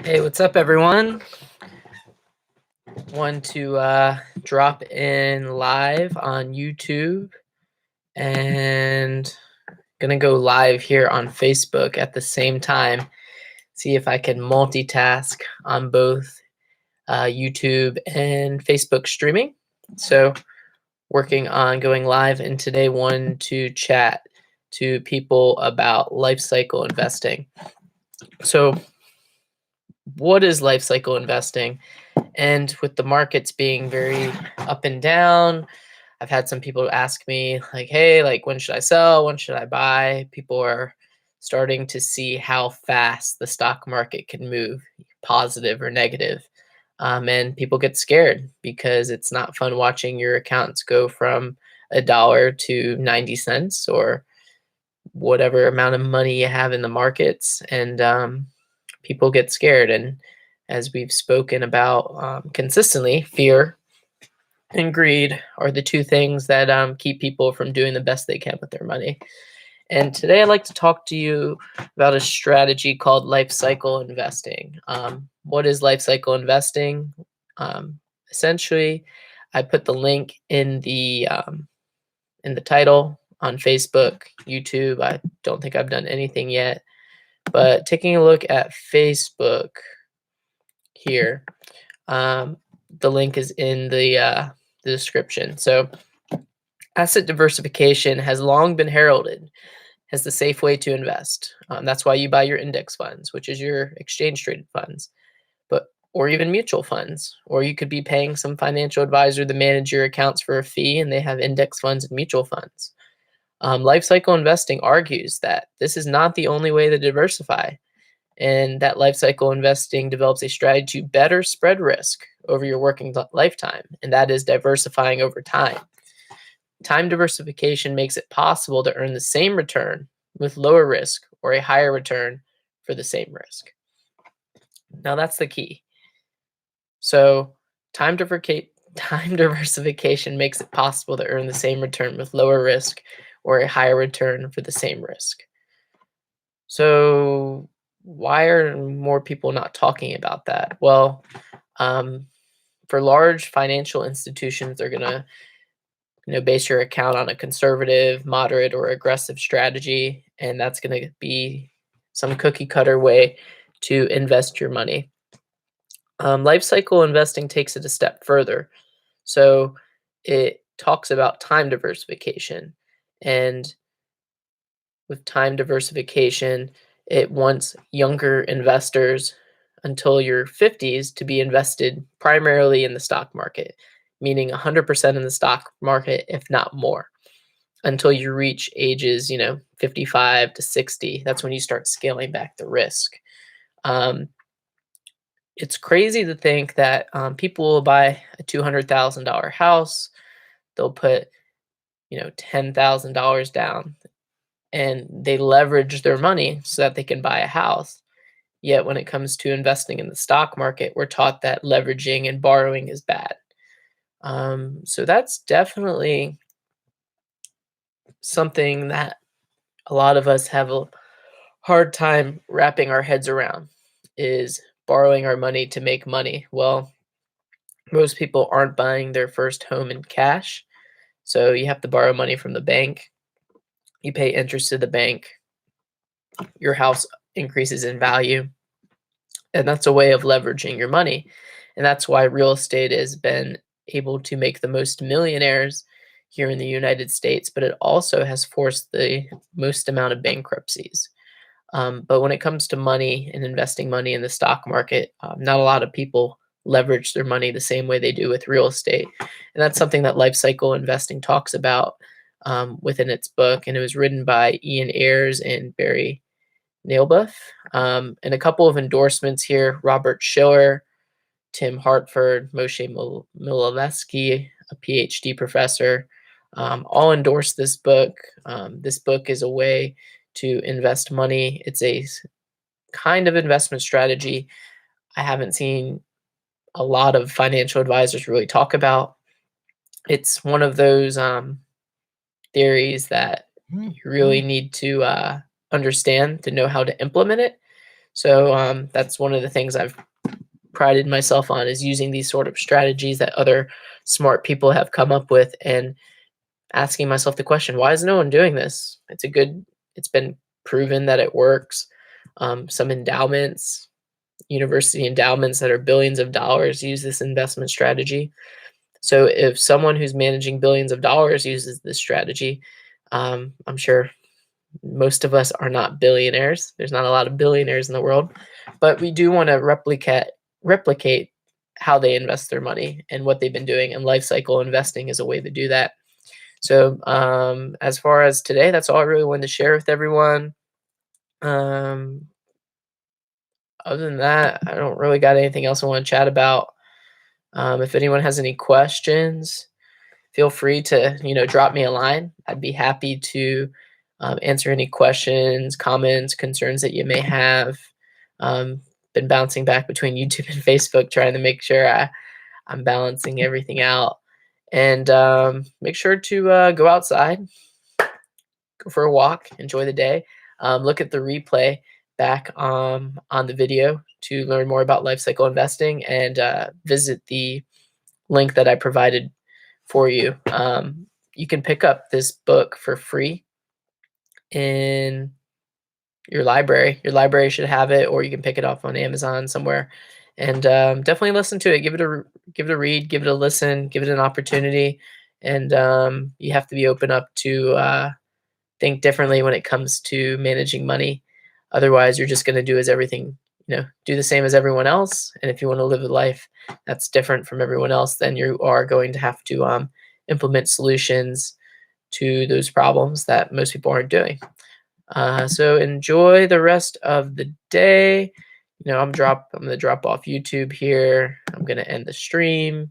Hey, what's up, everyone? Want to drop in live on YouTube and gonna go live here on Facebook at the same time. See if I can multitask on both YouTube and Facebook streaming. So, working on going live, and today wanted to chat to people about life cycle investing. So, what is life cycle investing? And with the markets being very up and down, I've had some people ask me, like, hey, like, when should I sell? When should I buy? People are starting to see how fast the stock market can move, positive or negative. And people get scared because it's not fun watching your accounts go from $1 to 90 cents or whatever amount of money you have in the markets. And people get scared. And as we've spoken about consistently, fear and greed are the two things that keep people from doing the best they can with their money. And today I'd like to talk to you about a strategy called life cycle investing. What is life cycle investing? Um, Essentially, I put the link in the title on Facebook, YouTube. I don't think I've done anything yet, but taking a look at Facebook here, the link is in the description. So, asset diversification has long been heralded as the safe way to invest. That's why you buy your index funds, which is your exchange traded funds, but or even mutual funds. Or you could be paying some financial advisor to manage your accounts for a fee, and they have index funds and mutual funds. Life cycle investing argues that this is not the only way to diversify, and that life cycle investing develops a strategy to better spread risk over your working lifetime, and that is diversifying over time. Time diversification makes it possible to earn the same return with lower risk or a higher return for the same risk. Now, that's the key. So, time diversification makes it possible to earn the same return with lower risk or a higher return for the same risk. So, why are more people not talking about that? Well, um, for large financial institutions, they're gonna base your account on a conservative, moderate, or aggressive strategy, and that's gonna be some cookie cutter way to invest your money. Life cycle investing takes it a step further. So it talks about time diversification. And with time diversification, it wants younger investors until your 50s to be invested primarily in the stock market, meaning 100% in the stock market, if not more, until you reach ages, 55 to 60. That's when you start scaling back the risk. Um, it's crazy to think that people will buy a $200,000 house, they'll put, $10,000 down, and they leverage their money so that they can buy a house. Yet when it comes to investing in the stock market, we're taught that leveraging and borrowing is bad. So that's definitely something that a lot of us have a hard time wrapping our heads around, is borrowing our money to make money. Well, most people aren't buying their first home in cash, so you have to borrow money from the bank. You pay interest to the bank. Your house increases in value, and that's a way of leveraging your money. And that's why real estate has been able to make the most millionaires here in the United States, but it also has forced the most amount of bankruptcies. But when it comes to money and investing money in the stock market, not a lot of people leverage their money the same way they do with real estate. And that's something that life cycle investing talks about within its book. And it was written by Ian Ayres and Barry Nailbuff. And a couple of endorsements here: Robert Schiller, Tim Hartford, Moshe Milevsky, a PhD professor, all endorse this book. This book is a way to invest money. It's a kind of investment strategy I haven't seen a lot of financial advisors really talk about. It's one of those theories that you really need to understand to know how to implement it. So that's one of the things I've prided myself on, is using these sort of strategies that other smart people have come up with, and asking myself the question, why is no one doing this? It's been proven that it works. Some endowments, university endowments that are billions of dollars, use this investment strategy. So if someone who's managing billions of dollars uses this strategy, I'm sure most of us are not billionaires. There's not a lot of billionaires in the world, but we do want to replicate how they invest their money and what they've been doing. And life cycle investing is a way to do that. So as far as today, that's all I really wanted to share with everyone. Um, Other than that, I don't really got anything else I want to chat about. If anyone has any questions, feel free to drop me a line. I'd be happy to answer any questions, comments, concerns that you may have. Um, been bouncing back between YouTube and Facebook, trying to make sure I'm balancing everything out. And make sure to go outside, go for a walk, enjoy the day. Look at the replay back on the video to learn more about life cycle investing, and visit the link that I provided for you. You can pick up this book for free in your library. Your library should have it, or you can pick it up on Amazon somewhere. And definitely listen to it. Give it a read. Give it a listen. Give it an opportunity. And you have to be open up to think differently when it comes to managing money. Otherwise, you're just going to do as everything, do the same as everyone else. And if you want to live a life that's different from everyone else, then you are going to have to implement solutions to those problems that most people aren't doing. So enjoy the rest of the day. I'm going to drop off YouTube here. I'm going to end the stream.